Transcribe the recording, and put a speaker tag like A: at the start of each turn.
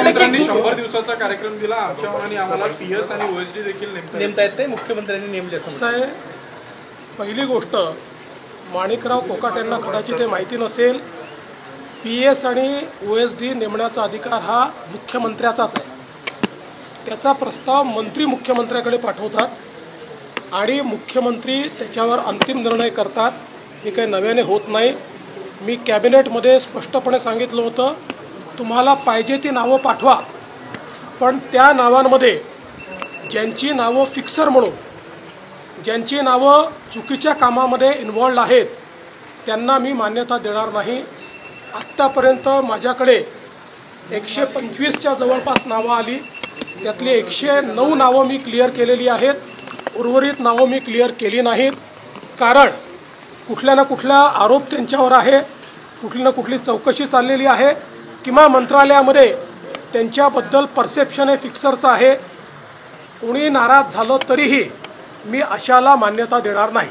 A: मुख्यमंत्र्यांनी 100 दिवसाचा कार्यक्रम दिला, आमच्या मनाने आम्हाला पीएस आणि ओएसडी देखील नेमता येते, मुख्यमंत्र्यांनी नेमले असं आहे।
B: पहिली गोष्ट, माणिकराव कोकाटे यांना कदाचित हे माहिती नसेल, पीएस आणि ओएसडी नेमण्याचा अधिकार हा मुख्यमंत्र्याचाच आहे। त्याचा प्रस्ताव मंत्री मुख्यमंत्र्याकडे पाठवतात आणि मुख्यमंत्री त्याच्यावर अंतिम निर्णय करतात। हे काही नव्याने होत नाही। मी कॅबिनेटमध्ये स्पष्टपणे सांगितलं होतं, तुम्हाला पाहिजे ती नावं पाठवा, पण त्या नावांमध्ये ज्यांची नावं फिक्सर म्हणून, ज्यांची नावं चुकीच्या कामामध्ये इन्व्हॉल्ड आहेत, त्यांना मी मान्यता देणार नाही। आत्तापर्यंत माझ्याकडे 125च्या जवळपास नावं आली, त्यातली 109 नावं मी क्लिअर केलेली आहेत, उर्वरित नावं मी क्लिअर केली नाहीत। कारण कुठल्या ना कुठला आरोप त्यांच्यावर आहे, कुठली ना कुठली चौकशी चाललेली आहे, किंवा मंत्रालयामध्ये त्यांच्याबद्दल परसेप्शन हे फिक्सरचं आहे। कोणी नाराज झालं तरीही मी अशाला मान्यता देणार नाही।